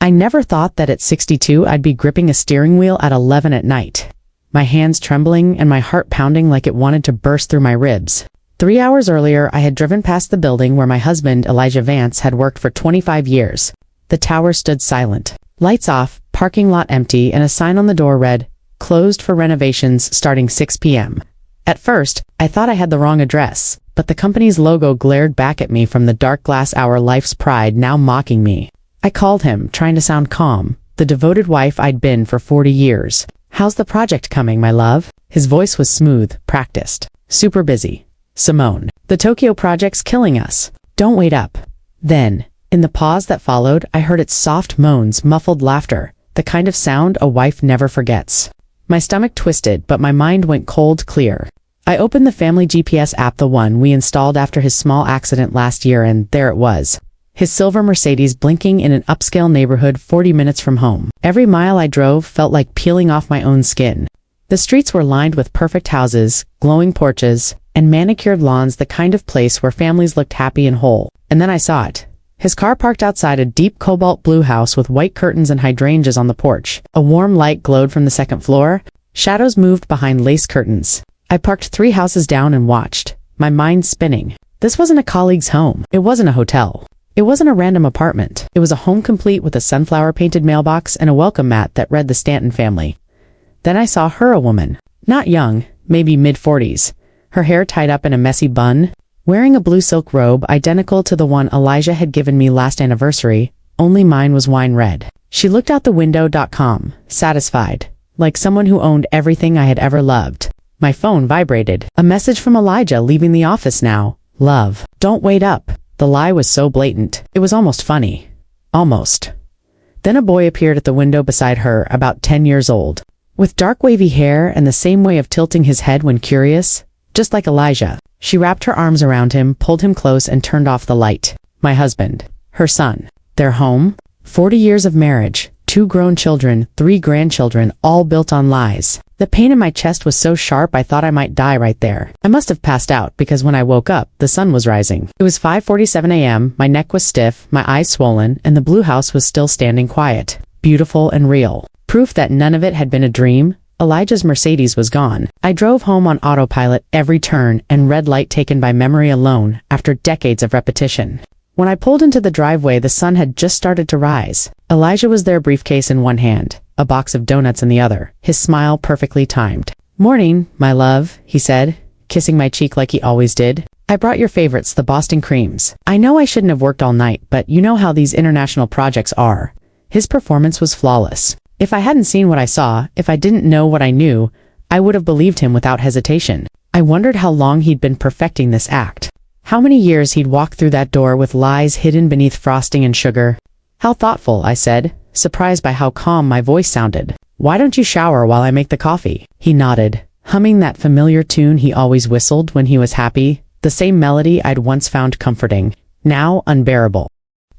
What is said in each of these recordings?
I never thought that at 62 I'd be gripping a steering wheel at 11 at night. My hands trembling and my heart pounding like it wanted to burst through my ribs. 3 hours earlier, I had driven past the building where my husband, Elijah Vance, had worked for 25 years. The tower stood silent. Lights off, parking lot empty, and a sign on the door read, "Closed for renovations starting 6 p.m. At first, I thought I had the wrong address, but the company's logo glared back at me from the dark glass, our life's pride, now mocking me. I called him, trying to sound calm, the devoted wife I'd been for 40 years. "How's the project coming, my love?" His voice was smooth, practiced. "Super busy. Simone. The Tokyo project's killing us. Don't wait up." Then, in the pause that followed, I heard its soft moans, muffled laughter, the kind of sound a wife never forgets. My stomach twisted, but my mind went cold clear. I opened the family GPS app, the one we installed after his small accident last year, and there it was. His silver Mercedes blinking in an upscale neighborhood 40 minutes from home. Every mile I drove felt like peeling off my own skin. The streets were lined with perfect houses, glowing porches, and manicured lawns, the kind of place where families looked happy and whole. And then I saw it. His car parked outside a deep cobalt blue house with white curtains and hydrangeas on the porch. A warm light glowed from the second floor. Shadows moved behind lace curtains. I parked 3 houses down and watched, my mind spinning. This wasn't a colleague's home. It wasn't a hotel. It wasn't a random apartment. It was a home complete with a sunflower-painted mailbox and a welcome mat that read the Stanton family. Then I saw her, a woman. Not young, maybe mid-40s. Her hair tied up in a messy bun, wearing a blue silk robe identical to the one Elijah had given me last anniversary, only mine was wine red. She looked out the window, satisfied, like someone who owned everything I had ever loved. My phone vibrated. A message from Elijah, leaving the office now. "Love. Don't wait up." The lie was so blatant. It was almost funny. Almost. Then a boy appeared at the window beside her, about 10 years old. With dark wavy hair and the same way of tilting his head when curious. Just like Elijah. She wrapped her arms around him, pulled him close, and turned off the light. My husband. Her son. Their home. 40 years of marriage. 2 grown children, 3 grandchildren, all built on lies. The pain in my chest was so sharp I thought I might die right there. I must have passed out because when I woke up, the sun was rising. It was 5:47 a.m., my neck was stiff, my eyes swollen, and the blue house was still standing quiet. Beautiful and real. Proof that none of it had been a dream. Elijah's Mercedes was gone. I drove home on autopilot, every turn and red light taken by memory alone, after decades of repetition. When I pulled into the driveway, the sun had just started to rise. Elijah was there, briefcase in one hand, a box of donuts in the other, his smile perfectly timed. "Morning, my love," he said, kissing my cheek like he always did. "I brought your favorites, the Boston creams. I know I shouldn't have worked all night, but you know how these international projects are." His performance was flawless. If I hadn't seen what I saw, if I didn't know what I knew, I would have believed him without hesitation. I wondered how long he'd been perfecting this act. How many years he'd walked through that door with lies hidden beneath frosting and sugar. "How thoughtful," I said, surprised by how calm my voice sounded. "Why don't you shower while I make the coffee?" He nodded, humming that familiar tune he always whistled when he was happy, the same melody I'd once found comforting, now unbearable.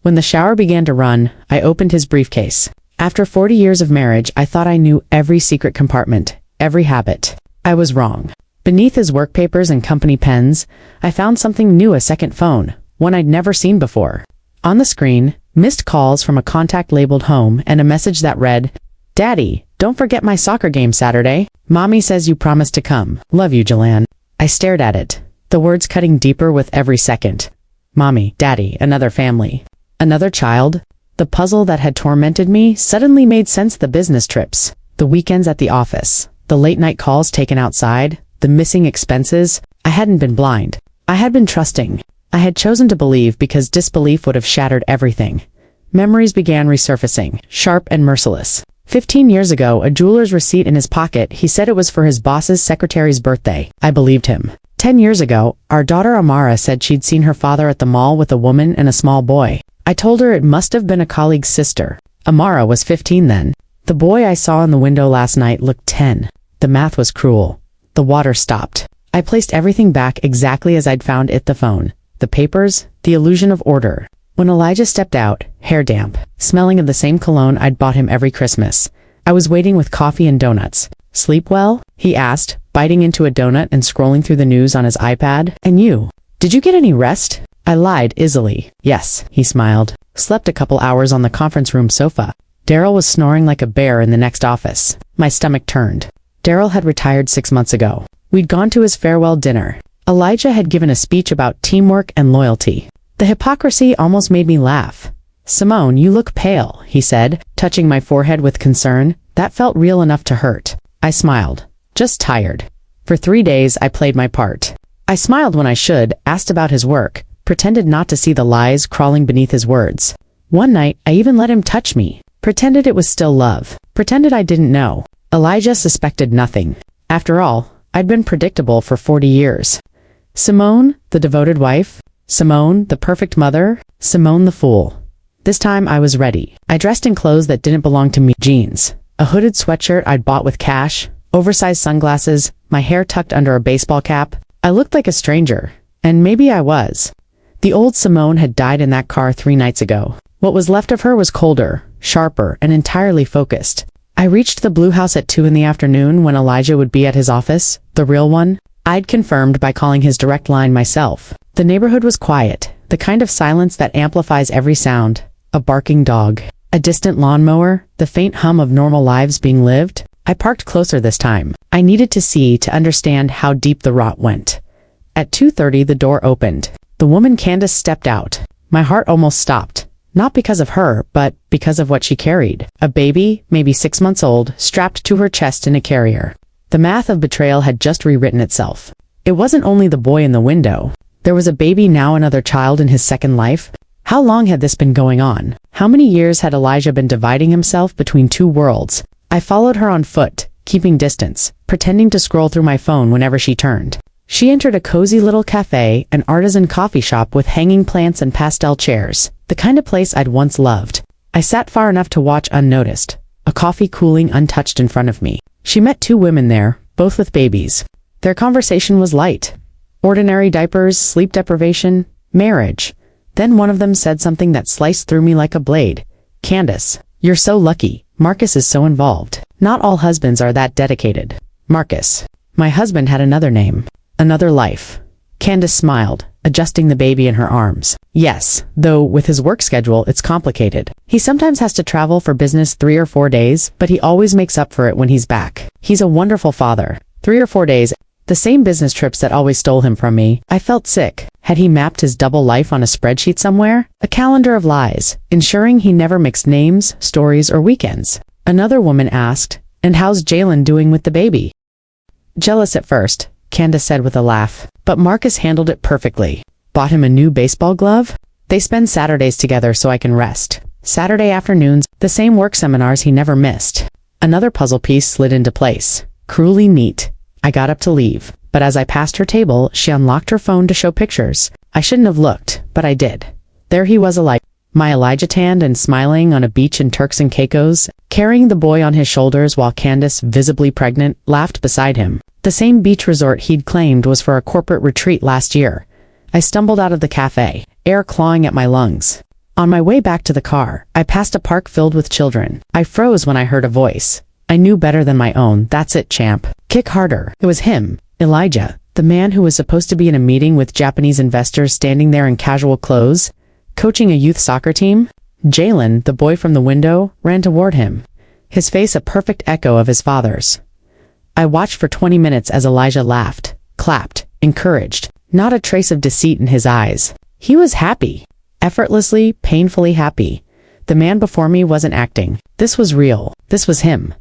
When the shower began to run, I opened his briefcase. After 40 years of marriage, I thought I knew every secret compartment, every habit. I was wrong. Beneath his work papers and company pens, I found something new, a second phone, one I'd never seen before. On the screen, missed calls from a contact labeled home and a message that read, "Daddy, don't forget my soccer game Saturday. Mommy says you promised to come. Love you, Jelan." I stared at it, the words cutting deeper with every second. Mommy, Daddy, another family. Another child. The puzzle that had tormented me suddenly made sense. The business trips, the weekends at the office, the late-night calls taken outside, the missing expenses. I hadn't been blind. I had been trusting. I had chosen to believe because disbelief would have shattered everything. Memories began resurfacing, sharp and merciless. 15 years ago, a jeweler's receipt in his pocket, he said it was for his boss's secretary's birthday. I believed him. 10 years ago, our daughter Amara said she'd seen her father at the mall with a woman and a small boy. I told her it must have been a colleague's sister. Amara was 15 then. The boy I saw in the window last night looked 10. The math was cruel. The water stopped. I placed everything back exactly as I'd found it, the phone, the papers, the illusion of order. When Elijah stepped out, hair damp, smelling of the same cologne I'd bought him every Christmas, I was waiting with coffee and donuts. "Sleep well?" he asked, biting into a donut and scrolling through the news on his iPad. "And you?" Did you get any rest? I lied easily. Yes, he smiled. Slept a couple hours on the conference room sofa. Daryl was snoring like a bear in the next office. My stomach turned. Daryl had retired 6 months ago. We'd gone to his farewell dinner. Elijah had given a speech about teamwork and loyalty. The hypocrisy almost made me laugh. Simone, you look pale, he said, touching my forehead with concern. That felt real enough to hurt. I smiled. Just tired. For 3 days, I played my part. I smiled when I should, asked about his work, pretended not to see the lies crawling beneath his words. One night, I even let him touch me. Pretended it was still love. Pretended I didn't know. Elijah suspected nothing. After all, I'd been predictable for 40 years. Simone, the devoted wife. Simone, the perfect mother. Simone the fool. This time I was ready. I dressed in clothes that didn't belong to me. Jeans, a hooded sweatshirt I'd bought with cash, oversized sunglasses, my hair tucked under a baseball cap. I looked like a stranger. And maybe I was. The old Simone had died in that car 3 nights ago. What was left of her was colder, sharper, and entirely focused. I reached the blue house at 2 in the afternoon when Elijah would be at his office, the real one. I'd confirmed by calling his direct line myself. The neighborhood was quiet, the kind of silence that amplifies every sound. A barking dog, a distant lawnmower, the faint hum of normal lives being lived. I parked closer this time. I needed to see to understand how deep the rot went. At 2:30 the door opened. The woman Candace stepped out. My heart almost stopped. Not because of her, but because of what she carried. A baby, maybe 6 months old, strapped to her chest in a carrier. The math of betrayal had just rewritten itself. It wasn't only the boy in the window. There was a baby, now another child in his second life. How long had this been going on? How many years had Elijah been dividing himself between 2 worlds? I followed her on foot, keeping distance, pretending to scroll through my phone whenever she turned. She entered a cozy little cafe, an artisan coffee shop with hanging plants and pastel chairs, the kind of place I'd once loved. I sat far enough to watch unnoticed, a coffee cooling untouched in front of me. She met 2 women there, both with babies. Their conversation was light. Ordinary diapers, sleep deprivation, marriage. Then one of them said something that sliced through me like a blade. Candace, you're so lucky. Marcus is so involved. Not all husbands are that dedicated. Marcus. My husband had another name. Another life. Candace smiled, adjusting the baby in her arms. Yes, though with his work schedule it's complicated. He sometimes has to travel for business 3 or 4 days, but he always makes up for it when he's back. He's a wonderful father. 3 or 4 days. The same business trips that always stole him from me. I felt sick. Had he mapped his double life on a spreadsheet somewhere? A calendar of lies, ensuring he never mixed names, stories, or weekends. Another woman asked, and how's Jalen doing with the baby? Jealous at first, Candace said with a laugh. But Marcus handled it perfectly. Bought him a new baseball glove? They spend Saturdays together so I can rest. Saturday afternoons, the same work seminars he never missed. Another puzzle piece slid into place. Cruelly neat. I got up to leave, but as I passed her table, she unlocked her phone to show pictures. I shouldn't have looked, but I did. There he was, my Elijah, tanned and smiling on a beach in Turks and Caicos, carrying the boy on his shoulders while Candace, visibly pregnant, laughed beside him. The same beach resort he'd claimed was for a corporate retreat last year. I stumbled out of the cafe, air clawing at my lungs. On my way back to the car, I passed a park filled with children. I froze when I heard a voice. I knew better than my own. That's it, champ. Kick harder. It was him, Elijah, the man who was supposed to be in a meeting with Japanese investors standing there in casual clothes, coaching a youth soccer team. Jalen, the boy from the window, ran toward him, his face a perfect echo of his father's. I watched for 20 minutes as Elijah laughed, clapped, encouraged, not a trace of deceit in his eyes. He was happy, effortlessly, painfully happy. The man before me wasn't acting. This was real. This was him.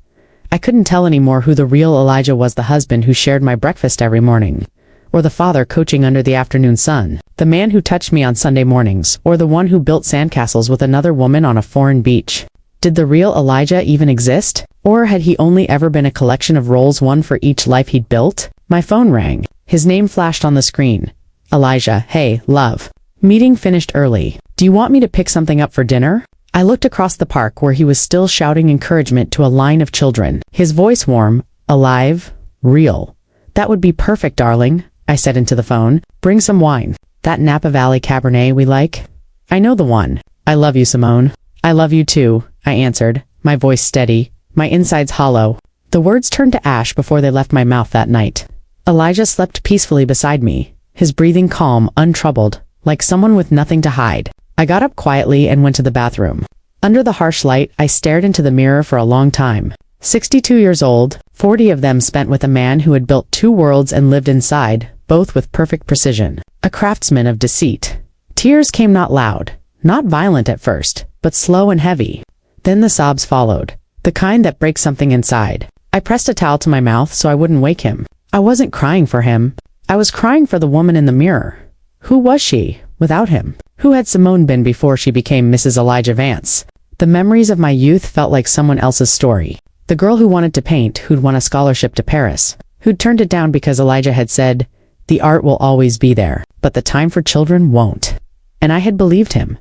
I couldn't tell anymore who the real Elijah was, the husband who shared my breakfast every morning, or the father coaching under the afternoon sun, the man who touched me on Sunday mornings, or the one who built sandcastles with another woman on a foreign beach. Did the real Elijah even exist? Or had he only ever been a collection of roles, one for each life he'd built? My phone rang. His name flashed on the screen. Elijah, hey, love. Meeting finished early. Do you want me to pick something up for dinner? I looked across the park where he was still shouting encouragement to a line of children. His voice warm, alive, real. That would be perfect, darling, I said into the phone. Bring some wine. That Napa Valley Cabernet we like? I know the one. I love you, Simone. I love you too, I answered, my voice steady, my insides hollow. The words turned to ash before they left my mouth that night. Elijah slept peacefully beside me, his breathing calm, untroubled, like someone with nothing to hide. I got up quietly and went to the bathroom. Under the harsh light, I stared into the mirror for a long time. 62 years old, 40 of them spent with a man who had built 2 worlds and lived inside, both with perfect precision. A craftsman of deceit. Tears came not loud, not violent at first, but slow and heavy. Then the sobs followed, the kind that breaks something inside. I pressed a towel to my mouth so I wouldn't wake him. I wasn't crying for him. I was crying for the woman in the mirror. Who was she, without him? Who had Simone been before she became Mrs. Elijah Vance? The memories of my youth felt like someone else's story. The girl who wanted to paint, who'd won a scholarship to Paris, who'd turned it down because Elijah had said, "The art will always be there, but the time for children won't." And I had believed him.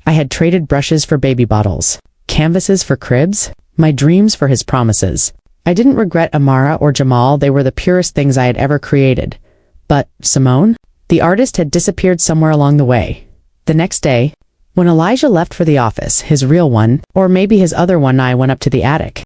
I had traded brushes for baby bottles, canvases for cribs, my dreams for his promises. I didn't regret Amara or Jamal, they were the purest things I had ever created. But Simone? The artist had disappeared somewhere along the way. The next day, when Elijah left for the office, his real one, or maybe his other one, I went up to the attic.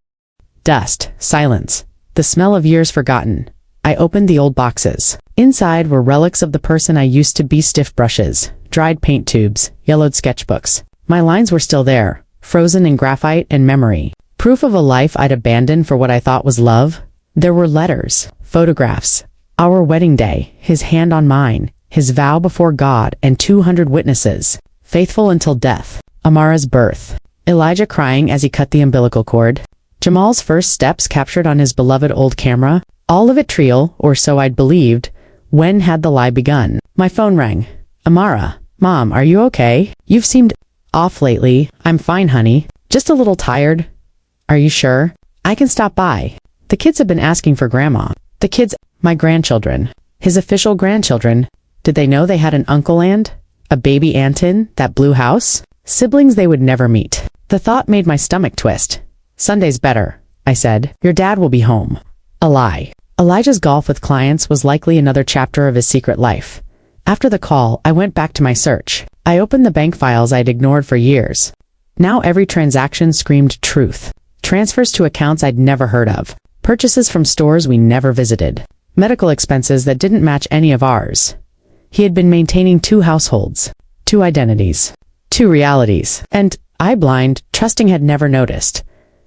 Dust, silence, the smell of years forgotten. I opened the old boxes. Inside were relics of the person I used to be: stiff brushes, dried paint tubes, yellowed sketchbooks. My lines were still there, frozen in graphite and memory. Proof of a life I'd abandoned for what I thought was love. There were letters, photographs, our wedding day, his hand on mine, his vow before God and 200 witnesses, faithful until death. Amara's birth, Elijah crying as he cut the umbilical cord, Jamal's first steps captured on his beloved old camera, all of it real, or so I'd believed. When had the lie begun? My phone rang. Amara, Mom, are you okay? You've seemed off lately. I'm fine, honey. Just a little tired. Are you sure? I can stop by. The kids have been asking for Grandma. The kids, my grandchildren. His official grandchildren. Did they know they had an uncle and a baby aunt in that blue house? Siblings they would never meet. The thought made my stomach twist. Sunday's better, I said. Your dad will be home. A lie. Elijah's golf with clients was likely another chapter of his secret life. After the call, I went back to my search. I opened the bank files I'd ignored for years. Now every transaction screamed truth. Transfers to accounts I'd never heard of. Purchases from stores we never visited. Medical expenses that didn't match any of ours. He had been maintaining 2 households, 2 identities, 2 realities, and I, blind, trusting, had never noticed.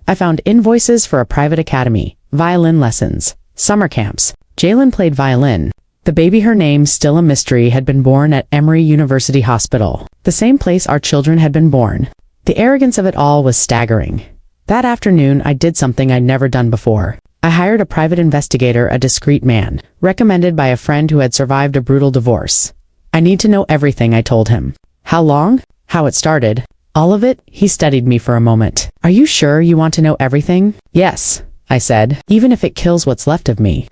I found invoices for a private academy, violin lessons, summer camps. Jalen played violin. The baby, her name still a mystery, had been born at Emory University Hospital, the same place our children had been born. The arrogance of it all was staggering. That afternoon, I did something I'd never done before. I hired a private investigator, a discreet man, recommended by a friend who had survived a brutal divorce. I need to know everything, I told him. How long? How it started? All of it? He studied me for a moment. Are you sure you want to know everything? Yes, I said, even if it kills what's left of me.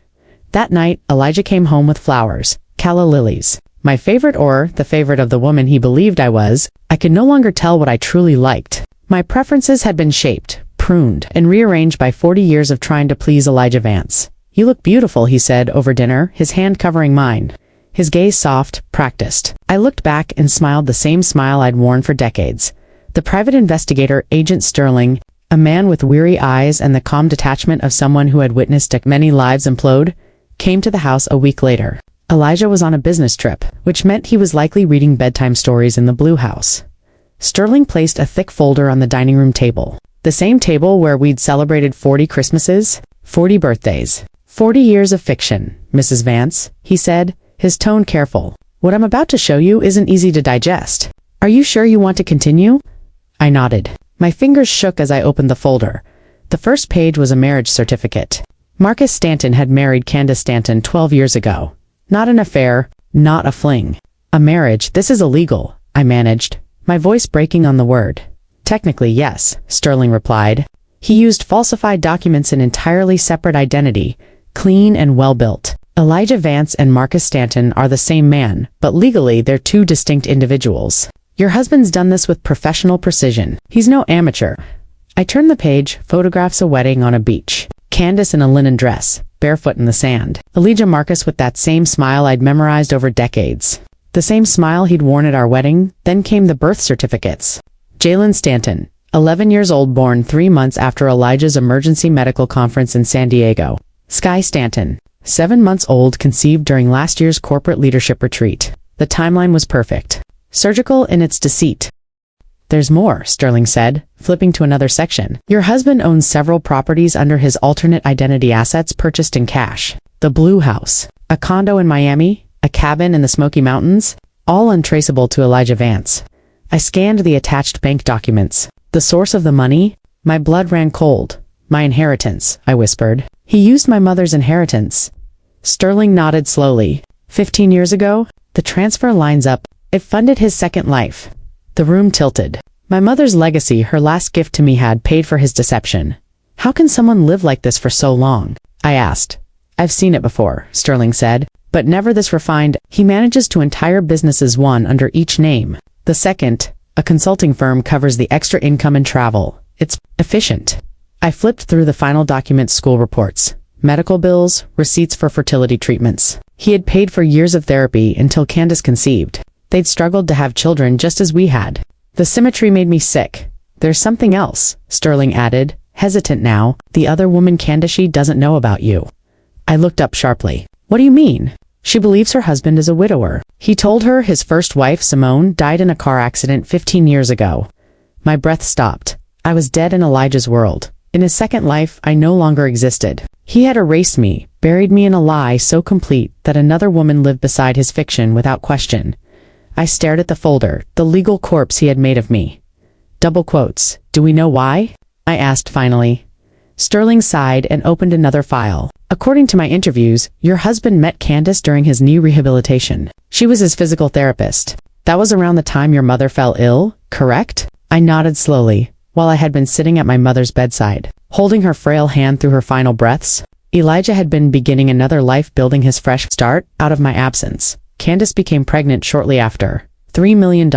That night, Elijah came home with flowers, calla lilies. My favorite, or the favorite of the woman he believed I was. I could no longer tell what I truly liked. My preferences had been shaped, pruned, and rearranged by 40 years of trying to please Elijah Vance. You look beautiful, he said over dinner, his hand covering mine. His gaze soft, practiced. I looked back and smiled the same smile I'd worn for decades. The private investigator, Agent Sterling, a man with weary eyes and the calm detachment of someone who had witnessed many lives implode, came to the house a week later. Elijah was on a business trip, which meant he was likely reading bedtime stories in the Blue House. Sterling placed a thick folder on the dining room table. The same table where we'd celebrated 40 Christmases, 40 birthdays, 40 years of fiction, Mrs. Vance, he said, his tone careful. What I'm about to show you isn't easy to digest. Are you sure you want to continue? I nodded. My fingers shook as I opened the folder. The first page was a marriage certificate. Marcus Stanton had married Candace Stanton 12 years ago. Not an affair, not a fling. A marriage. This is illegal, I managed, my voice breaking on the word. Technically, yes, Sterling replied. He used falsified documents, an entirely separate identity, clean and well-built. Elijah Vance and Marcus Stanton are the same man, but legally they're 2 distinct individuals. Your husband's done this with professional precision. He's no amateur. I turned the page, photographs a wedding on a beach. Candace in a linen dress, barefoot in the sand. Elijah Marcus with that same smile I'd memorized over decades. The same smile he'd worn at our wedding. Then came the birth certificates. Jalen Stanton, 11 years old, born 3 months after Elijah's emergency medical conference in San Diego. Sky Stanton, 7 months old, conceived during last year's corporate leadership retreat. The timeline was perfect. Surgical in its deceit. There's more, Sterling said, flipping to another section. Your husband owns several properties under his alternate identity, assets purchased in cash. The Blue House, a condo in Miami, a cabin in the Smoky Mountains, all untraceable to Elijah Vance. I scanned the attached bank documents. The source of the money? My blood ran cold. My inheritance, I whispered. He used my mother's inheritance. Sterling nodded slowly. 15 years ago? The transfer lines up. It funded his second life. The room tilted. My mother's legacy, her last gift to me, had paid for his deception. How can someone live like this for so long? I asked. I've seen it before, Sterling said, but never this refined. He manages to entire businesses, one under each name. The second, a consulting firm, covers the extra income and travel. It's efficient. I flipped through the final documents, school reports, medical bills, receipts for fertility treatments. He had paid for years of therapy until Candace conceived. They'd struggled to have children just as we had. The symmetry made me sick. There's something else, Sterling added, hesitant now. The other woman, Candace, she doesn't know about you. I looked up sharply. What do you mean? She believes her husband is a widower. He told her his first wife, Simone, died in a car accident 15 years ago. My breath stopped. I was dead in Elijah's world. In his second life, I no longer existed. He had erased me, buried me in a lie so complete that another woman lived beside his fiction without question. I stared at the folder, the legal corpse he had made of me. Double quotes. Do we know why? I asked finally. Sterling sighed and opened another file. According to my interviews, your husband met Candace during his knee rehabilitation. She was his physical therapist. That was around the time your mother fell ill, correct? I nodded slowly, while I had been sitting at my mother's bedside, holding her frail hand through her final breaths. Elijah had been beginning another life, building his fresh start out of my absence. Candace became pregnant shortly after. $3 million,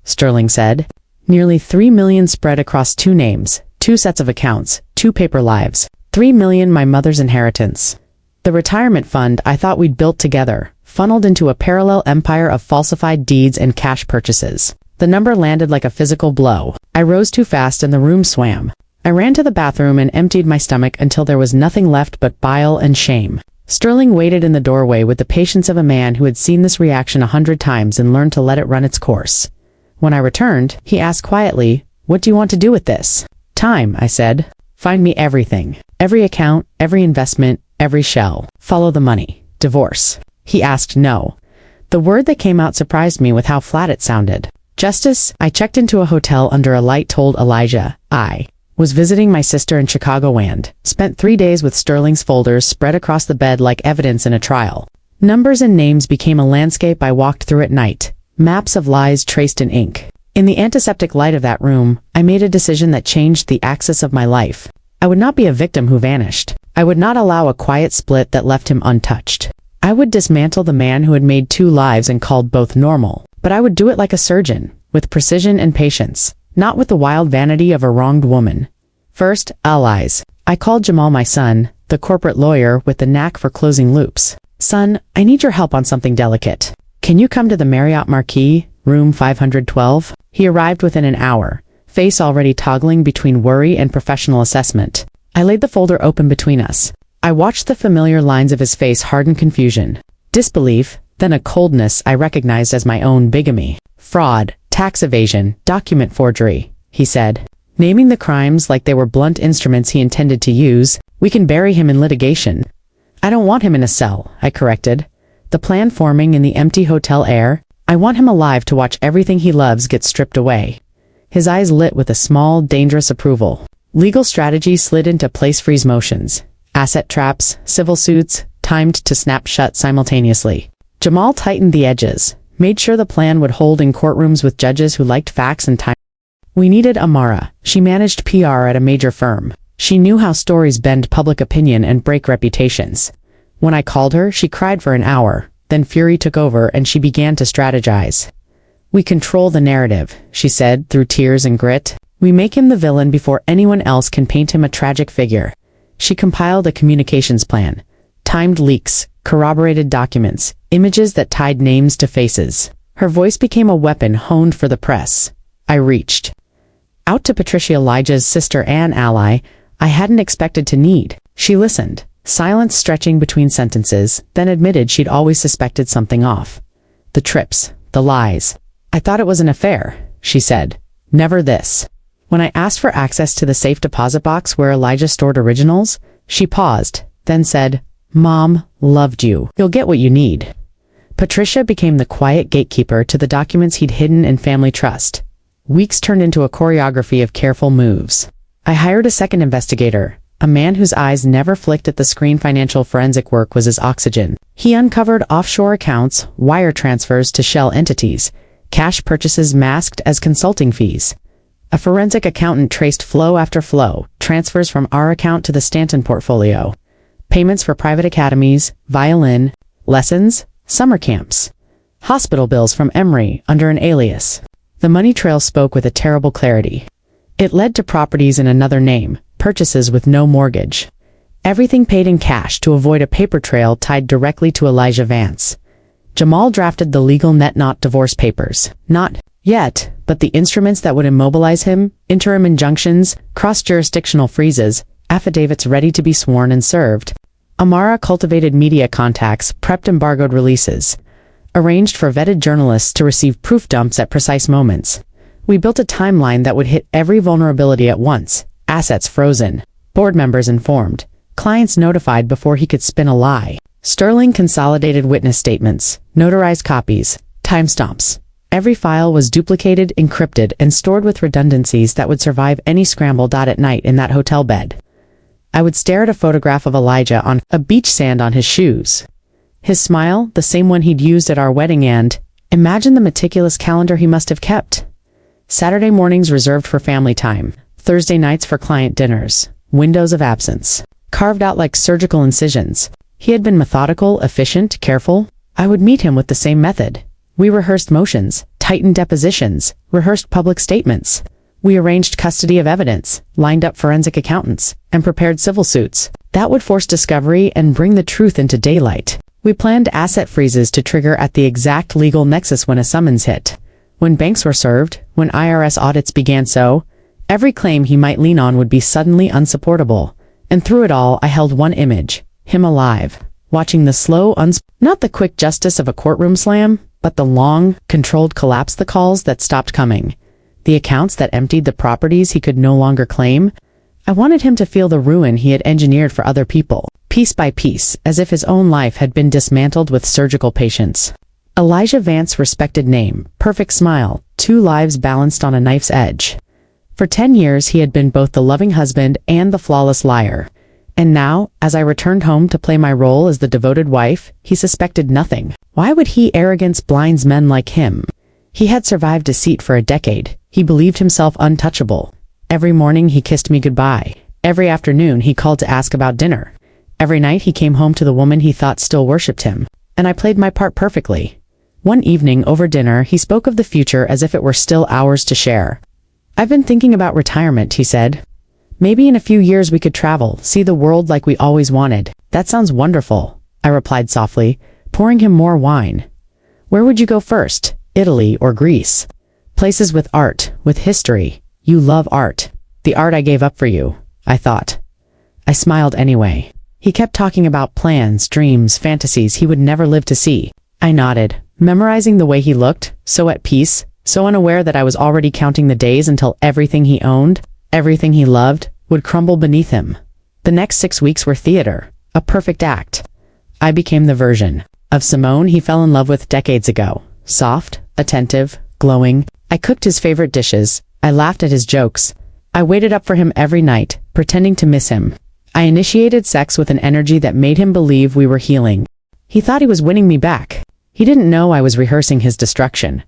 Sterling said. Nearly $3 million spread across 2 names, 2 sets of accounts, 2 paper lives. $3 million, my mother's inheritance. The retirement fund I thought we'd built together, funneled into a parallel empire of falsified deeds and cash purchases. The number landed like a physical blow. I rose too fast and the room swam. I ran to the bathroom and emptied my stomach until there was nothing left but bile and shame. Sterling waited in the doorway with the patience of a man who had seen this reaction 100 times and learned to let it run its course. When I returned, he asked quietly, "What do you want to do with this?" "Time," I said. "Find me everything. Every account, every investment, every shell. Follow the money. Divorce." He asked no. The word that came out surprised me with how flat it sounded. Justice. I checked into a hotel under a light, told Elijah. I was visiting my sister in Chicago and spent 3 days with Sterling's folders spread across the bed like evidence in a trial. Numbers and names became a landscape I walked through at night. Maps of lies traced in ink. In the antiseptic light of that room, I made a decision that changed the axis of my life. I would not be a victim who vanished. I would not allow a quiet split that left him untouched. I would dismantle the man who had made 2 lives and called both normal. But I would do it like a surgeon, with precision and patience, not with the wild vanity of a wronged woman. First, allies. I called Jamal, my son, the corporate lawyer with the knack for closing loops. "Son, I need your help on something delicate. Can you come to the Marriott Marquis, room 512? He arrived within an hour, face already toggling between worry and professional assessment. I laid the folder open between us. I watched the familiar lines of his face harden: confusion, disbelief, then a coldness I recognized as my own: bigamy, fraud, tax evasion, document forgery, he said, naming the crimes like they were blunt instruments he intended to use. "We can bury him in litigation." "I don't want him in a cell," I corrected, the plan forming in the empty hotel air. "I want him alive to watch everything he loves get stripped away." His eyes lit with a small, dangerous approval. Legal strategy slid into place: freeze motions, asset traps, civil suits, timed to snap shut simultaneously. Jamal tightened the edges, made sure the plan would hold in courtrooms with judges who liked facts and time. We needed Amara. She managed PR at a major firm. She knew how stories bend public opinion and break reputations. When I called her, she cried for an hour, then fury took over and she began to strategize. "We control the narrative," she said through tears and grit. "We make him the villain before anyone else can paint him a tragic figure." She compiled a communications plan, timed leaks, corroborated documents, images that tied names to faces. Her voice became a weapon honed for the press. I reached out to Patricia, Elijah's sister and ally I hadn't expected to need. She listened, Silence stretching between sentences, then admitted she'd always suspected something off. The trips, the lies. I thought it was an affair, she said. Never this. When I asked for access to the safe deposit box where Elijah stored originals, she paused, then said, Mom loved you. You'll get what you need. Patricia became the quiet gatekeeper to the documents he'd hidden in family trust. Weeks turned into a choreography of careful moves. I hired a second investigator, a man whose eyes never flicked at the screen. Financial forensic work was his oxygen. He uncovered offshore accounts, wire transfers to shell entities, cash purchases masked as consulting fees. A forensic accountant traced flow after flow, transfers from our account to the Stanton portfolio, payments for private academies, violin, lessons, summer camps, hospital bills from Emory under an alias. The money trail spoke with a terrible clarity. It led to properties in another name, purchases with no mortgage. Everything paid in cash to avoid a paper trail tied directly to Elijah Vance. Jamal drafted the legal net-not divorce papers. Not yet, but the instruments that would immobilize him, interim injunctions, cross-jurisdictional freezes, affidavits ready to be sworn and served. Amara cultivated media contacts, prepped embargoed releases, arranged for vetted journalists to receive proof dumps at precise moments. We built a timeline that would hit every vulnerability at once, assets frozen, board members informed, clients notified before he could spin a lie. Sterling consolidated witness statements, notarized copies, timestamps. Every file was duplicated, encrypted, and stored with redundancies that would survive any scramble. At night in that hotel bed, I would stare at a photograph of Elijah on a beach sand on his shoes. His smile, the same one he'd used at our wedding, and imagine the meticulous calendar he must have kept. Saturday mornings reserved for family time, Thursday nights for client dinners, windows of absence, carved out like surgical incisions. He had been methodical, efficient, careful. I would meet him with the same method. We rehearsed motions, tightened depositions, rehearsed public statements. We arranged custody of evidence, lined up forensic accountants, and prepared civil suits. That would force discovery and bring the truth into daylight. We planned asset freezes to trigger at the exact legal nexus when a summons hit. When banks were served, when IRS audits began, so every claim he might lean on would be suddenly unsupportable. And through it all, I held one image, him alive, watching the slow, not the quick justice of a courtroom slam, but the long, controlled collapse, the calls that stopped coming, the accounts that emptied, the properties he could no longer claim. I wanted him to feel the ruin he had engineered for other people, piece by piece, as if his own life had been dismantled with surgical patience. Elijah Vance, respected name, perfect smile, 2 lives balanced on a knife's edge. For 10 years he had been both the loving husband and the flawless liar. And now, as I returned home to play my role as the devoted wife, he suspected nothing. Why would he? Arrogance blinds men like him. He had survived deceit for a decade. He believed himself untouchable. Every morning he kissed me goodbye. Every afternoon he called to ask about dinner. Every night he came home to the woman he thought still worshipped him. And I played my part perfectly. One evening over dinner he spoke of the future as if it were still ours to share. I've been thinking about retirement, he said. Maybe in a few years we could travel, see the world like we always wanted. That sounds wonderful, I replied softly, pouring him more wine. Where would you go first? Italy or Greece? Places with art, with history. You love art. The art I gave up for you, I thought. I smiled anyway. He kept talking about plans, dreams, fantasies he would never live to see. I nodded, memorizing the way he looked, so at peace, so unaware that I was already counting the days until everything he owned, everything he loved, would crumble beneath him. The next 6 weeks were theater, a perfect act. I became the version of Simone he fell in love with decades ago. Soft, attentive, glowing. I cooked his favorite dishes. I laughed at his jokes. I waited up for him every night, pretending to miss him. I initiated sex with an energy that made him believe we were healing. He thought he was winning me back. He didn't know I was rehearsing his destruction.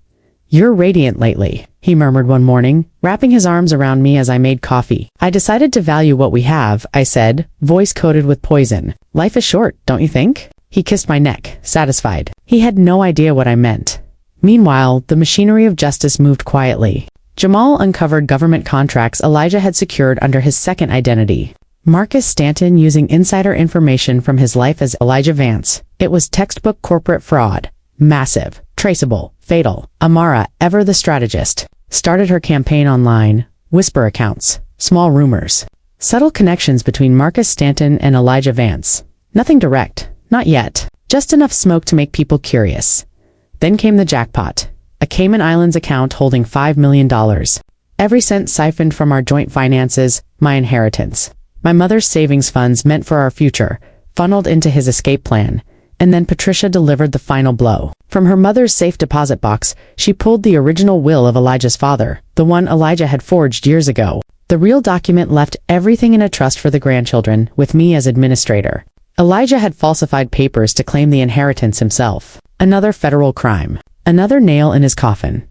You're radiant lately, he murmured one morning, wrapping his arms around me as I made coffee. I decided to value what we have, I said, voice coated with poison. Life is short, don't you think? He kissed my neck, satisfied. He had no idea what I meant. Meanwhile, the machinery of justice moved quietly. Jamal uncovered government contracts Elijah had secured under his second identity. Marcus Stanton using insider information from his life as Elijah Vance. It was textbook corporate fraud. Massive, traceable, fatal. Amara, ever the strategist, started her campaign online. Whisper accounts, small rumors. Subtle connections between Marcus Stanton and Elijah Vance. Nothing direct, not yet, just enough smoke to make people curious. Then came the jackpot, a Cayman Islands account holding $5 million. Every cent siphoned from our joint finances, my inheritance. My mother's savings funds meant for our future, funneled into his escape plan. And then Patricia delivered the final blow. From her mother's safe deposit box, she pulled the original will of Elijah's father, the one Elijah had forged years ago. The real document left everything in a trust for the grandchildren, with me as administrator. Elijah had falsified papers to claim the inheritance himself. Another federal crime. Another nail in his coffin.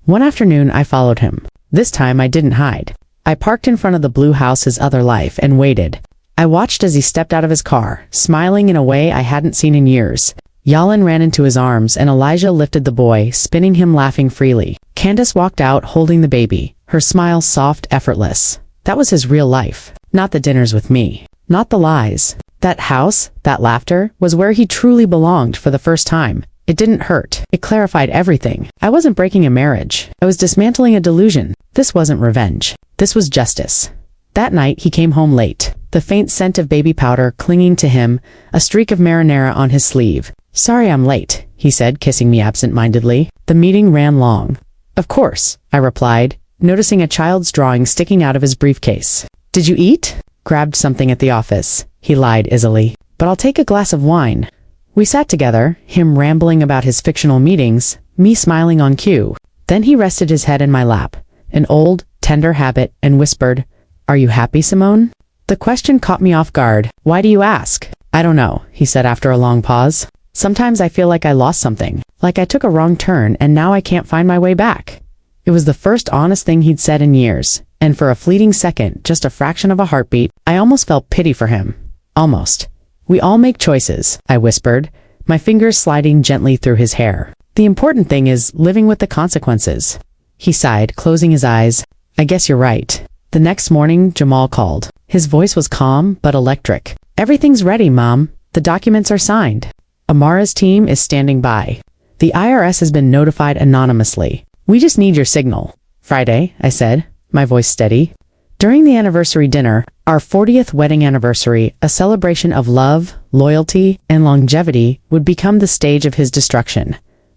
One afternoon, I followed him. This time, I didn't hide. I parked in front of the blue house his other life and waited. I watched as he stepped out of his car, smiling in a way I hadn't seen in years. Yalin ran into his arms and Elijah lifted the boy, spinning him laughing freely. Candace walked out holding the baby, her smile soft, effortless. That was his real life. Not the dinners with me. Not the lies. That house, that laughter, was where he truly belonged for the first time. It didn't hurt. It clarified everything. I wasn't breaking a marriage. I was dismantling a delusion. This wasn't revenge. This was justice. That night, he came home late. The faint scent of baby powder clinging to him, a streak of marinara on his sleeve. "Sorry I'm late," he said, kissing me absent-mindedly. The meeting ran long. "Of course," I replied, noticing a child's drawing sticking out of his briefcase. "Did you eat?" "Grabbed something at the office," he lied easily. "But I'll take a glass of wine." We sat together, him rambling about his fictional meetings, me smiling on cue. Then he rested his head in my lap, an old, tender habit, and whispered, "Are you happy, Simone?" The question caught me off guard. "Why do you ask?" "I don't know," he said after a long pause. "Sometimes I feel like I lost something, like I took a wrong turn and now I can't find my way back." It was the first honest thing he'd said in years, and for a fleeting second, just a fraction of a heartbeat, I almost felt pity for him. Almost. "We all make choices," I whispered, my fingers sliding gently through his hair. "The important thing is living with the consequences." He sighed, closing his eyes. "I guess you're right." The next morning, Jamal called. His voice was calm, but electric. "Everything's ready, Mom. The documents are signed. Amara's team is standing by. The IRS has been notified anonymously. We just need your signal." "Friday," I said, my voice steady. During the anniversary dinner, our 40th wedding anniversary, a celebration of love, loyalty, and longevity, would become the stage of his destruction.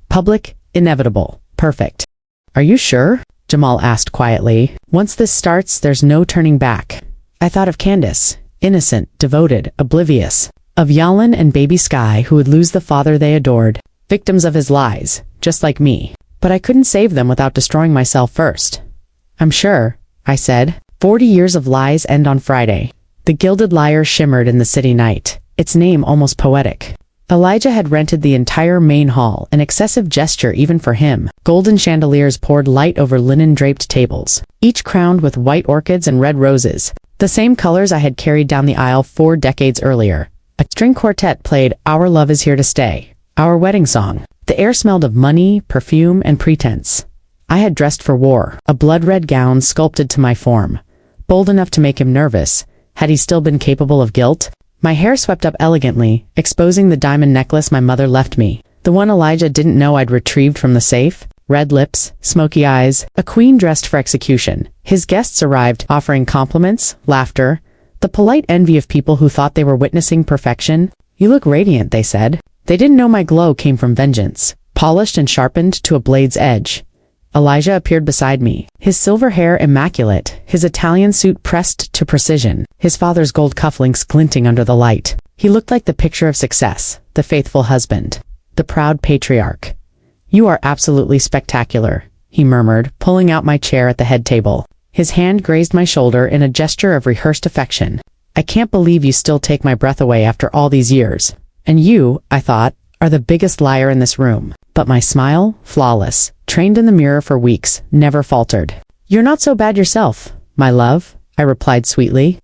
Public, inevitable, perfect. "Are you sure?" Jamal asked quietly. "Once this starts, there's no turning back." I thought of Candace, innocent, devoted, oblivious. Of Yalin and baby Sky, who would lose the father they adored. Victims of his lies, just like me. But I couldn't save them without destroying myself first. "I'm sure," I said. 40 years of lies end on Friday. The gilded liar shimmered in the city night, its name almost poetic. Elijah had rented the entire main hall, an excessive gesture even for him. Golden chandeliers poured light over linen-draped tables, each crowned with white orchids and red roses, the same colors I had carried down the aisle 4 decades earlier. A string quartet played "Our Love Is Here to Stay," our wedding song. The air smelled of money, perfume, and pretense. I had dressed for war, a blood-red gown sculpted to my form. Bold enough to make him nervous, had he still been capable of guilt. My hair swept up elegantly, exposing the diamond necklace my mother left me, the one Elijah didn't know I'd retrieved from the safe. Red lips, smoky eyes, a queen dressed for execution. His guests arrived, offering compliments, laughter, the polite envy of people who thought they were witnessing perfection. "You look radiant," they said. They didn't know my glow came from vengeance, polished and sharpened to a blade's edge. Elijah appeared beside me, his silver hair immaculate, his Italian suit pressed to precision, his father's gold cufflinks glinting under the light. He looked like the picture of success, the faithful husband, the proud patriarch. "You are absolutely spectacular," he murmured, pulling out my chair at the head table. His hand grazed my shoulder in a gesture of rehearsed affection. "I can't believe you still take my breath away after all these years. And you," I thought, "are the biggest liar in this room." But my smile, flawless, trained in the mirror for weeks, never faltered. "You're not so bad yourself, my love," I replied sweetly.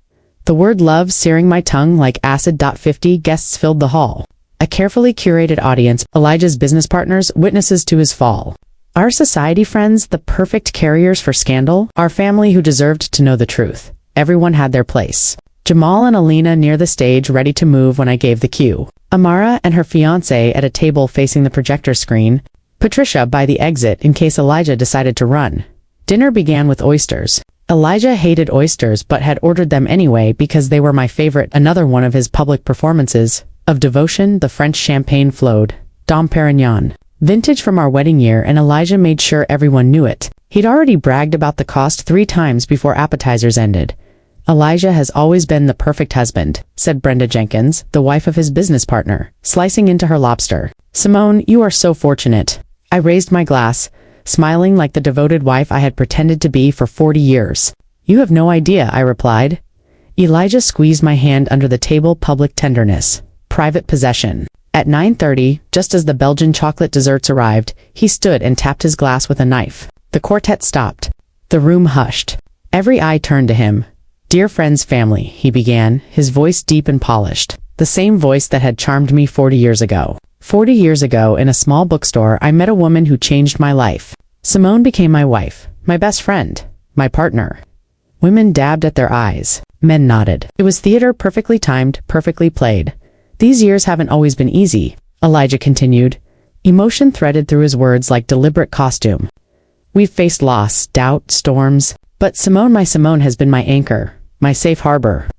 The word love searing my tongue like acid. 50 guests filled the hall. A carefully curated audience, Elijah's business partners, witnesses to his fall. Our society friends, the perfect carriers for scandal, our family who deserved to know the truth. Everyone had their place. Jamal and Alina near the stage ready to move when I gave the cue. Amara and her fiancé at a table facing the projector screen. Patricia by the exit in case Elijah decided to run. Dinner began with oysters. Elijah hated oysters but had ordered them anyway because they were my favorite. Another one of his public performances. of devotion, the French champagne flowed. Dom Perignon. Vintage from our wedding year, and Elijah made sure everyone knew it. He'd already bragged about the cost 3 times before appetizers ended. Elijah has always been the perfect husband, said Brenda Jenkins, the wife of his business partner, slicing into her lobster. Simone, you are so fortunate. I raised my glass, smiling like the devoted wife I had pretended to be for 40 years. You have no idea, I replied. Elijah squeezed my hand under the table. Public tenderness. Private possession. At 9:30, just as the Belgian chocolate desserts arrived, he stood and tapped his glass with a knife. The quartet stopped. The room hushed. Every eye turned to him. Dear friends, family, he began, his voice deep and polished. The same voice that had charmed me 40 years ago. 40 years ago, in a small bookstore, I met a woman who changed my life. Simone became my wife, my best friend, my partner. Women dabbed at their eyes. Men nodded. It was theater, perfectly timed, perfectly played. These years haven't always been easy, Elijah continued. Emotion threaded through his words like deliberate costume. We've faced loss, doubt, storms, but Simone has been my anchor, my safe harbor.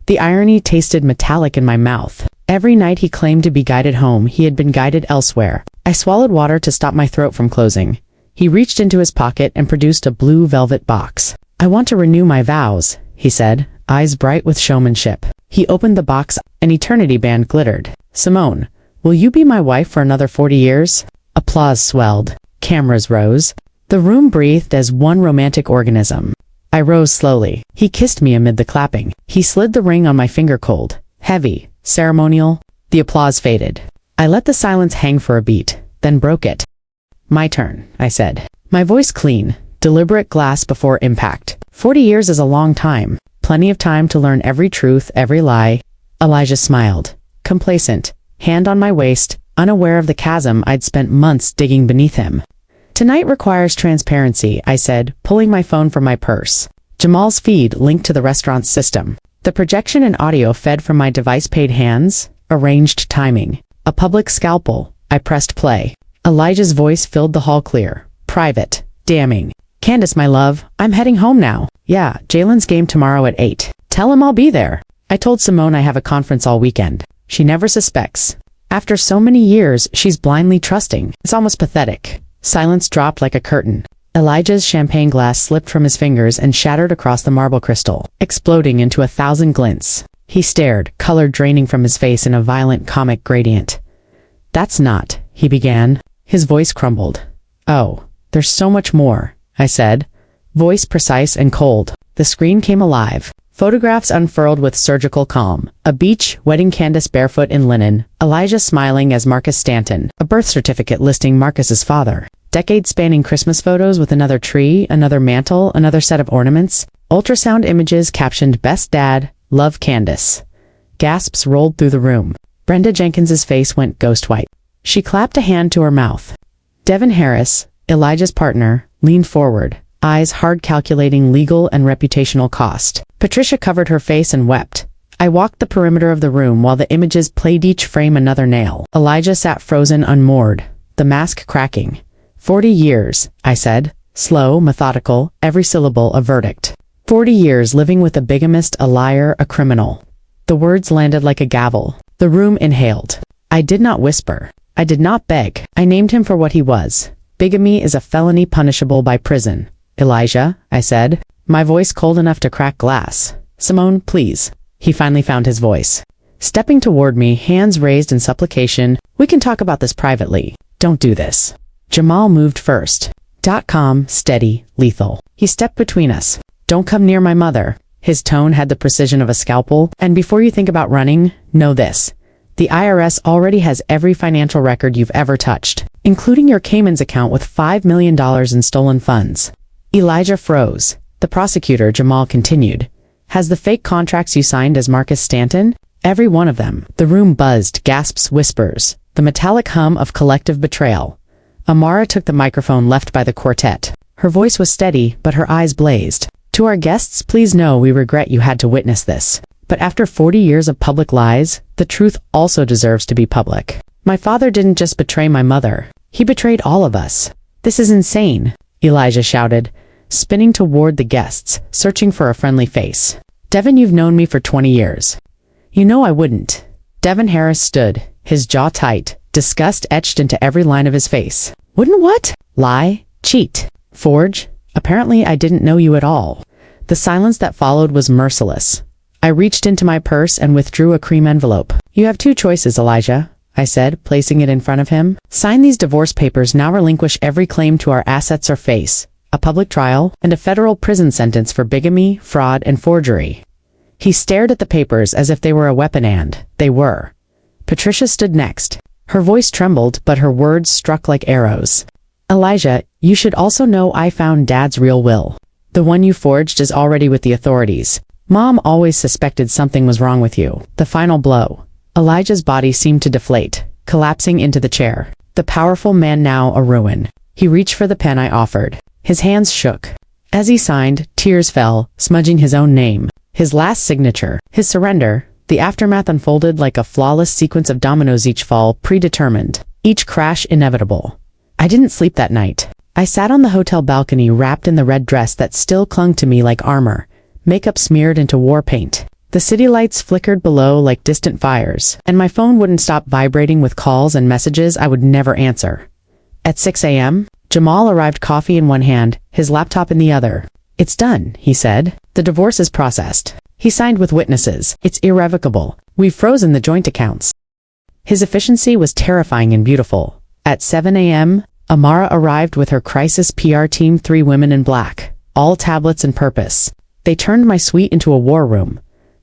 The irony tasted metallic in my mouth. Every night he claimed to be guided home, he had been guided elsewhere. I swallowed water to stop my throat from closing. He reached into his pocket and produced a blue velvet box. I want to renew my vows, he said, eyes bright with showmanship. He opened the box, an eternity band glittered. Simone, will you be my wife for another 40 years? Applause swelled. Cameras rose. The room breathed as one romantic organism. I rose slowly. He kissed me amid the clapping. He slid the ring on my finger, cold, heavy, ceremonial. The applause faded. I let the silence hang for a beat, then broke it. My turn, I said. My voice clean, deliberate, glass before impact. 40 years is a long time. Plenty of time to learn every truth, every lie. Elijah smiled, complacent, hand on my waist, unaware of the chasm I'd spent months digging beneath him. Tonight requires transparency, I said, pulling my phone from my purse. Jamal's feed linked to the restaurant's system. The projection and audio fed from my device-paid hands, arranged timing. A public scalpel. I pressed play. Elijah's voice filled the hall clear, private, damning. Candace, my love, I'm heading home now. Yeah, Jalen's game tomorrow at 8. Tell him I'll be there. I told Simone I have a conference all weekend. She never suspects. After so many years, she's blindly trusting. It's almost pathetic. Silence dropped like a curtain. Elijah's champagne glass slipped from his fingers and shattered across the marble crystal, exploding into 1,000 glints. He stared, color draining from his face in a violent comic gradient. That's not, he began. His voice crumbled. Oh, there's so much more, I said. Voice precise and cold. The screen came alive. Photographs unfurled with surgical calm. A beach, wedding Candace barefoot in linen. Elijah smiling as Marcus Stanton. A birth certificate listing Marcus's father. Decade-spanning Christmas photos with another tree, another mantle, another set of ornaments. Ultrasound images captioned Best Dad, Love Candace. Gasps rolled through the room. Brenda Jenkins's face went ghost white. She clapped a hand to her mouth. Devin Harris, Elijah's partner, leaned forward, eyes hard calculating legal and reputational cost. Patricia covered her face and wept. I walked the perimeter of the room while the images played, each frame another nail. Elijah sat frozen, unmoored, the mask cracking. 40 years, I said, slow, methodical, every syllable a verdict. 40 years living with a bigamist, a liar, a criminal. The words landed like a gavel. The room inhaled. I did not whisper. I did not beg. I named him for what he was. Bigamy is a felony punishable by prison. Elijah, I said, my voice cold enough to crack glass. Simone, please. He finally found his voice. Stepping toward me, hands raised in supplication, we can talk about this privately. Don't do this. Jamal moved first. Calm, steady, lethal. He stepped between us. Don't come near my mother. His tone had the precision of a scalpel. And before you think about running, know this. The IRS already has every financial record you've ever touched, including your Cayman's account with $5 million in stolen funds. Elijah froze. The prosecutor, Jamal, continued. Has the fake contracts you signed as Marcus Stanton? Every one of them. The room buzzed, gasps, whispers. The metallic hum of collective betrayal. Amara took the microphone left by the quartet. Her voice was steady, but her eyes blazed. To our guests, please know we regret you had to witness this. But after 40 years of public lies, the truth also deserves to be public. My father didn't just betray my mother. He betrayed all of us. This is insane, Elijah shouted, spinning toward the guests, searching for a friendly face. Devin, you've known me for 20 years. You know I wouldn't. Devin Harris stood, his jaw tight, disgust etched into every line of his face. Wouldn't what? Lie? Cheat? Forge? Apparently I didn't know you at all. The silence that followed was merciless. I reached into my purse and withdrew a cream envelope. You have two choices, Elijah, I said, placing it in front of him. Sign these divorce papers, now relinquish every claim to our assets or face a public trial and a federal prison sentence for bigamy, fraud, and forgery. He stared at the papers as if they were a weapon, and they were. Patricia stood next. Her voice trembled, but her words struck like arrows. Elijah, you should also know I found Dad's real will. The one you forged is already with the authorities. Mom always suspected something was wrong with you. The final blow. Elijah's body seemed to deflate, collapsing into the chair. The powerful man now a ruin. He reached for the pen I offered. His hands shook. As he signed, tears fell, smudging his own name. His last signature. His surrender. The aftermath unfolded like a flawless sequence of dominoes, each fall predetermined, each crash inevitable. I didn't sleep that night. I sat on the hotel balcony wrapped in the red dress that still clung to me like armor, makeup smeared into war paint. The city lights flickered below like distant fires, and my phone wouldn't stop vibrating with calls and messages I would never answer. At 6 a.m., Jamal arrived, coffee in one hand, his laptop in the other. It's done, he said. The divorce is processed. He signed with witnesses. It's irrevocable. We've frozen the joint accounts. His efficiency was terrifying and beautiful. At 7 a.m., Amara arrived with her crisis PR team, 3 women in black, all tablets and purpose. They turned my suite into a war room.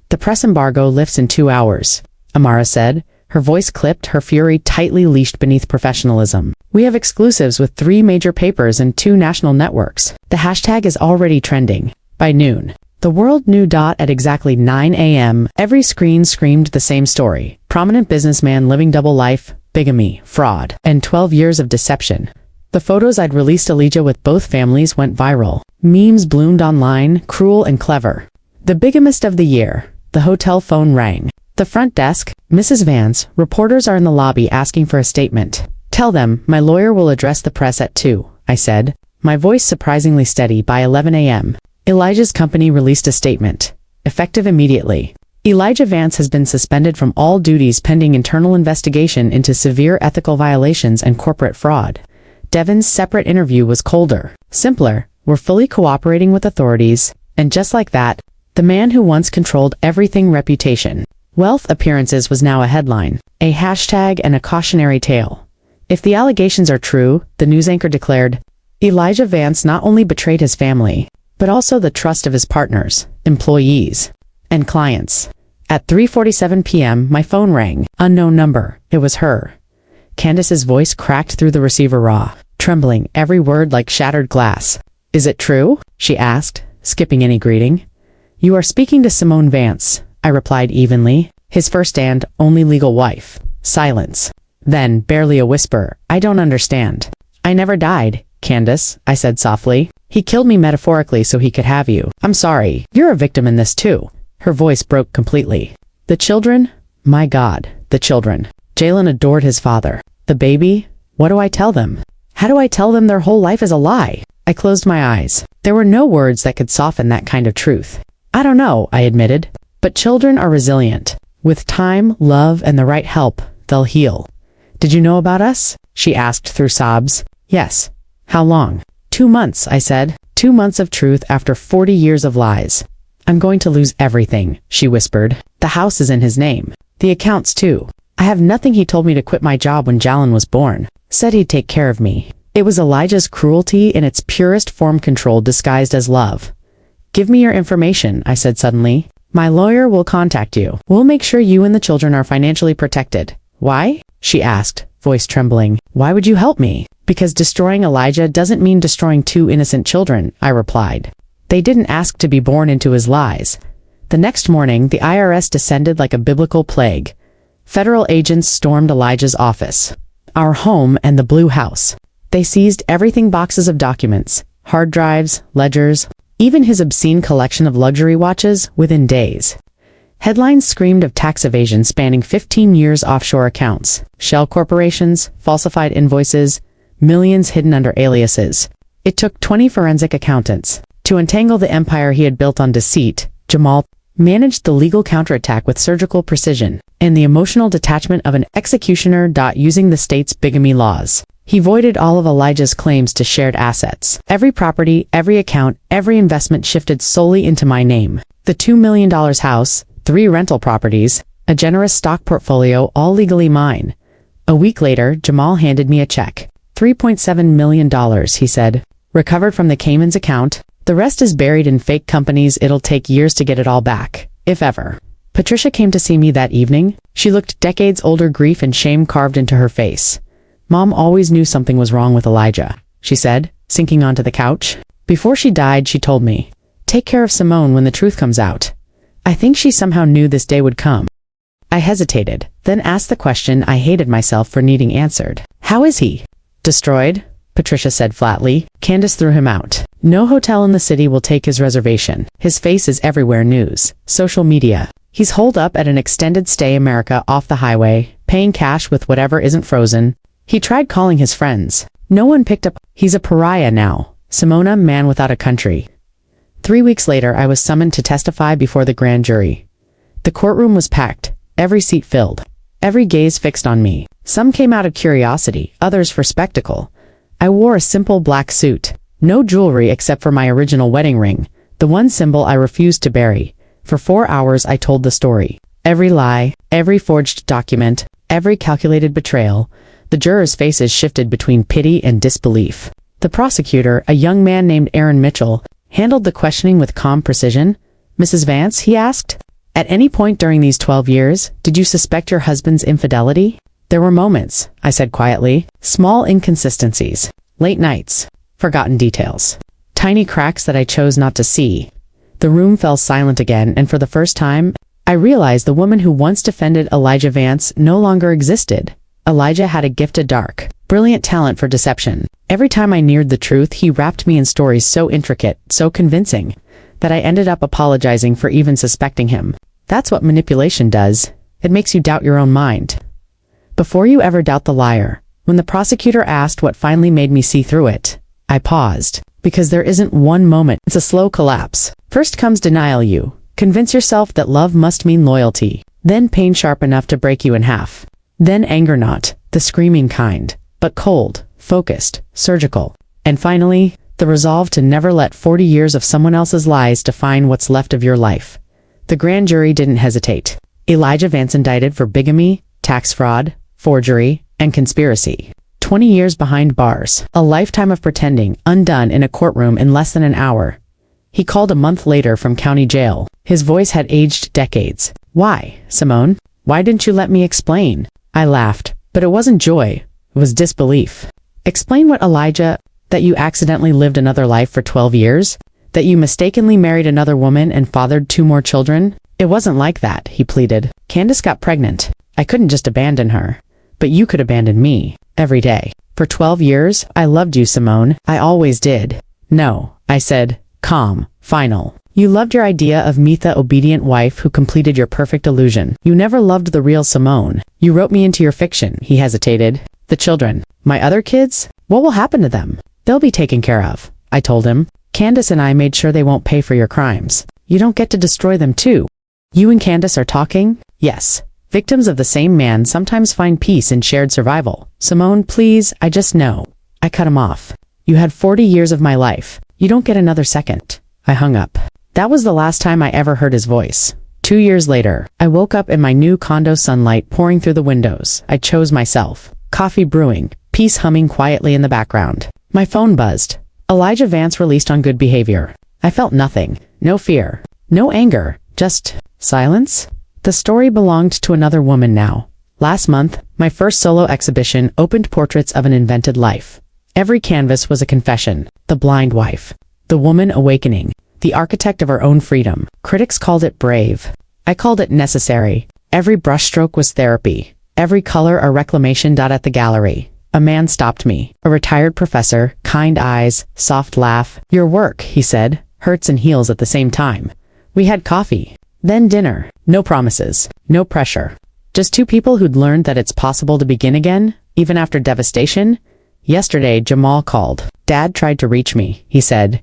The press embargo lifts in 2 hours, Amara said, her voice clipped, her fury tightly leashed beneath professionalism. We have exclusives with 3 major papers and 2 national networks. The hashtag is already trending. By noon, the world knew. At exactly 9 a.m., every screen screamed the same story. Prominent businessman living double life, bigamy, fraud, and 12 years of deception. The photos I'd released Elijah with both families went viral. Memes bloomed online, cruel and clever. The bigamist of the year. The hotel phone rang. The front desk, Mrs. Vance, reporters are in the lobby asking for a statement. Tell them, my lawyer will address the press at 2, I said, my voice surprisingly steady. By 11 a.m., Elijah's company released a statement. Effective immediately. Elijah Vance has been suspended from all duties pending internal investigation into severe ethical violations and corporate fraud. Devin's separate interview was colder, simpler. We're fully cooperating with authorities, and just like that, the man who once controlled everything, reputation, wealth, appearances, was now a headline, a hashtag, and a cautionary tale. If the allegations are true, the news anchor declared, Elijah Vance not only betrayed his family, but also the trust of his partners, employees, and clients. At 3:47 p.m., my phone rang. Unknown number. It was her. Candace's voice cracked through the receiver, raw, trembling, every word like shattered glass. Is it true? She asked, skipping any greeting. You are speaking to Simone Vance, I replied evenly, his first and only legal wife. Silence. Then, barely a whisper, I don't understand. I never died, Candace, I said softly. He killed me metaphorically so he could have you. I'm sorry. You're a victim in this too. Her voice broke completely. The children? My God, the children. Jalen adored his father. The baby? What do I tell them? How do I tell them their whole life is a lie? I closed my eyes. There were no words that could soften that kind of truth. I don't know, I admitted. But children are resilient. With time, love, and the right help, they'll heal. Did you know about us? She asked through sobs. Yes. How long? 2 months, I said. 2 months of truth after 40 years of lies. I'm going to lose everything, she whispered. The house is in his name. The accounts too. I have nothing. He told me to quit my job when Jalen was born. Said he'd take care of me. It was Elijah's cruelty in its purest form, control disguised as love. Give me your information, I said suddenly. My lawyer will contact you. We'll make sure you and the children are financially protected. Why? She asked, voice trembling. Why would you help me? Because destroying Elijah doesn't mean destroying 2 innocent children, I replied. They didn't ask to be born into his lies. The next morning, the IRS descended like a biblical plague. Federal agents stormed Elijah's office, our home, and the Blue House. They seized everything, boxes of documents, hard drives, ledgers, even his obscene collection of luxury watches, within days. Headlines screamed of tax evasion spanning 15 years, offshore accounts, shell corporations, falsified invoices, millions hidden under aliases. It took 20 forensic accountants to untangle the empire he had built on deceit. Jamal, managed the legal counterattack with surgical precision, and the emotional detachment of an executioner. Using the state's bigamy laws, he voided all of Elijah's claims to shared assets. Every property, every account, every investment shifted solely into my name. The $2 million house, 3 rental properties, a generous stock portfolio, all legally mine. A week later, Jamal handed me a check. $3.7 million, he said. Recovered from the Cayman's account. The rest is buried in fake companies. It'll take years to get it all back, if ever. Patricia came to see me that evening. She looked decades older, grief and shame carved into her face. Mom always knew something was wrong with Elijah, she said, sinking onto the couch. Before she died, she told me, take care of Simone when the truth comes out. I think she somehow knew this day would come. I hesitated, then asked the question I hated myself for needing answered. How is he? Destroyed, Patricia said flatly. Candace threw him out. No hotel in the city will take his reservation. His face is everywhere: news, social media. He's holed up at an extended stay America off the highway, paying cash with whatever isn't frozen. He tried calling his friends. No one picked up. He's a pariah now. Simona, man without a country. 3 weeks later, I was summoned to testify before the grand jury. The courtroom was packed, every seat filled, every gaze fixed on me. Some came out of curiosity, others for spectacle. I wore a simple black suit, no jewelry except for my original wedding ring, the one symbol I refused to bury. For 4 hours I told the story. Every lie, every forged document, every calculated betrayal. The jurors' faces shifted between pity and disbelief. The prosecutor, a young man named Aaron Mitchell, handled the questioning with calm precision. Mrs. Vance, he asked, at any point during these 12 years, did you suspect your husband's infidelity? There were moments, I said quietly, small inconsistencies, late nights, forgotten details, tiny cracks that I chose not to see. The room fell silent again, and for the first time, I realized the woman who once defended Elijah Vance no longer existed. Elijah had a gifted, dark, brilliant talent for deception. Every time I neared the truth, he wrapped me in stories so intricate, so convincing, that I ended up apologizing for even suspecting him. That's what manipulation does. It makes you doubt your own mind. Before you ever doubt the liar, when the prosecutor asked what finally made me see through it, I paused. Because there isn't one moment, it's a slow collapse. First comes denial. You convince yourself that love must mean loyalty, then pain sharp enough to break you in half. Then anger, not the screaming kind, but cold, focused, surgical. And finally, the resolve to never let 40 years of someone else's lies define what's left of your life. The grand jury didn't hesitate. Elijah Vance indicted for bigamy, tax fraud, forgery, and conspiracy. 20 years behind bars, a lifetime of pretending, undone in a courtroom in less than an hour. He called a month later from county jail. His voice had aged decades. Why, Simone? Why didn't you let me explain? I laughed, but it wasn't joy, it was disbelief. Explain what, Elijah? That you accidentally lived another life for 12 years? That you mistakenly married another woman and fathered 2 more children? It wasn't like that, he pleaded. Candace got pregnant. I couldn't just abandon her. But you could abandon me, every day. For 12 years, I loved you, Simone. I always did. No, I said, calm, final. You loved your idea of me, the obedient wife who completed your perfect illusion. You never loved the real Simone. You wrote me into your fiction, he hesitated. The children, my other kids? What will happen to them? They'll be taken care of, I told him. Candace and I made sure they won't pay for your crimes. You don't get to destroy them too. You and Candace are talking? Yes. Victims of the same man sometimes find peace in shared survival. Simone, please, I just know. I cut him off. You had 40 years of my life. You don't get another second. I hung up. That was the last time I ever heard his voice. 2 years later, I woke up in my new condo, sunlight pouring through the windows. I chose myself. Coffee brewing, peace humming quietly in the background. My phone buzzed. Elijah Vance released on good behavior. I felt nothing. No fear. No anger. Just silence. The story belonged to another woman now. Last month, my first solo exhibition opened portraits of an invented life. Every canvas was a confession. The blind wife. The woman awakening. The architect of her own freedom. Critics called it brave. I called it necessary. Every brushstroke was therapy. Every color a reclamation. At the gallery, a man stopped me. A retired professor, kind eyes, soft laugh. Your work, he said, hurts and heals at the same time. We had coffee. Then dinner. No promises. No pressure. Just 2 people who'd learned that it's possible to begin again, even after devastation. Yesterday, Jamal called. Dad tried to reach me, he said.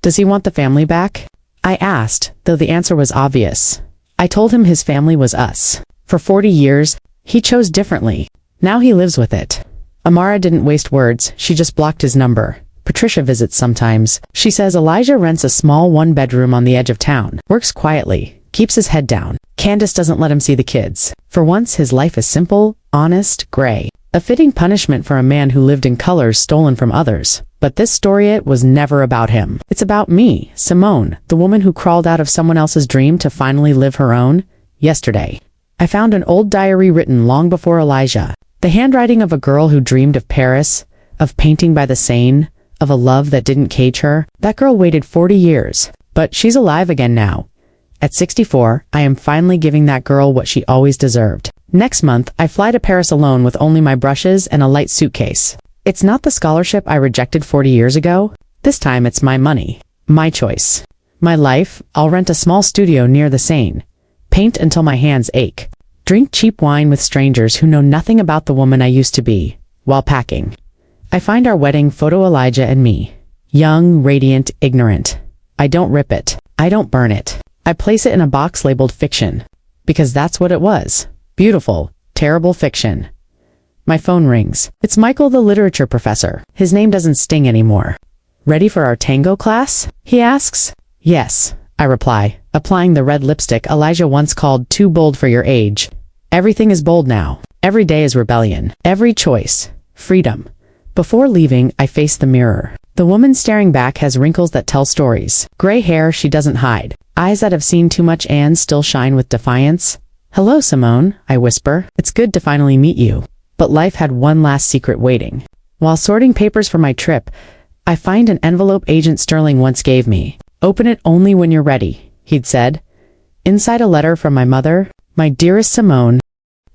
Does he want the family back? I asked, though the answer was obvious. I told him his family was us. For 40 years, he chose differently. Now he lives with it. Amara didn't waste words, she just blocked his number. Patricia visits sometimes. She says Elijah rents a small one-bedroom on the edge of town, works quietly, keeps his head down. Candace doesn't let him see the kids. For once, his life is simple, honest, gray. A fitting punishment for a man who lived in colors stolen from others. But this story, it was never about him. It's about me, Simone, the woman who crawled out of someone else's dream to finally live her own. Yesterday, I found an old diary written long before Elijah. The handwriting of a girl who dreamed of Paris, of painting by the Seine, of a love that didn't cage her. That girl waited 40 years, but she's alive again now. At 64, I am finally giving that girl what she always deserved. Next month, I fly to Paris alone with only my brushes and a light suitcase. It's not the scholarship I rejected 40 years ago. This time it's my money. My choice. My life, I'll rent a small studio near the Seine. Paint until my hands ache. Drink cheap wine with strangers who know nothing about the woman I used to be. While packing, I find our wedding photo, Elijah and me. Young, radiant, ignorant. I don't rip it. I don't burn it. I place it in a box labeled fiction. Because that's what it was. Beautiful, terrible fiction. My phone rings. It's Michael, the literature professor. His name doesn't sting anymore. Ready for our tango class? He asks. Yes, I reply, applying the red lipstick Elijah once called too bold for your age. Everything is bold now. Every day is rebellion. Every choice. Freedom. Before leaving, I face the mirror. The woman staring back has wrinkles that tell stories. Gray hair she doesn't hide. Eyes that have seen too much and still shine with defiance. Hello, Simone, I whisper. It's good to finally meet you. But life had one last secret waiting. While sorting papers for my trip, I find an envelope Agent Sterling once gave me. Open it only when you're ready, he'd said. Inside a letter from my mother. My dearest Simone,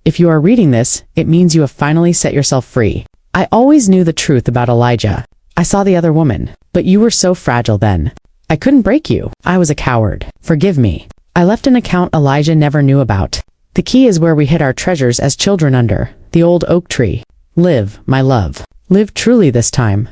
if you are reading this, it means you have finally set yourself free. I always knew the truth about Elijah. I saw the other woman, but you were so fragile then. I couldn't break you. I was a coward. Forgive me. I left an account Elijah never knew about. The key is where we hid our treasures as children under the old oak tree. Live, my love. Live truly this time.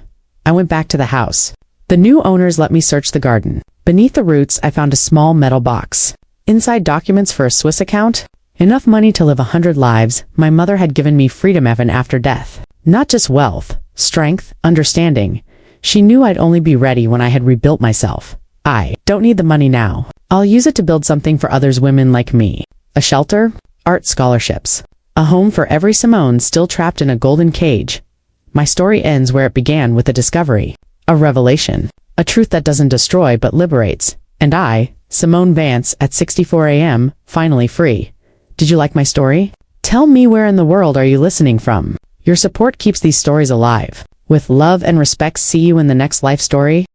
I went back to the house. The new owners let me search the garden. Beneath the roots, I found a small metal box. Inside, documents for a Swiss account. Enough money to live 100 lives. My mother had given me freedom even after death. Not just wealth, strength, understanding. She knew I'd only be ready when I had rebuilt myself. I don't need the money now. I'll use it to build something for others, women like me. A shelter, art scholarships. A home for every Simone still trapped in a golden cage. My story ends where it began, with a discovery. A revelation. A truth that doesn't destroy but liberates. And I, Simone Vance, at 64 a.m., finally free. Did you like my story? Tell me, where in the world are you listening from? Your support keeps these stories alive. With love and respect, see you in the next life story.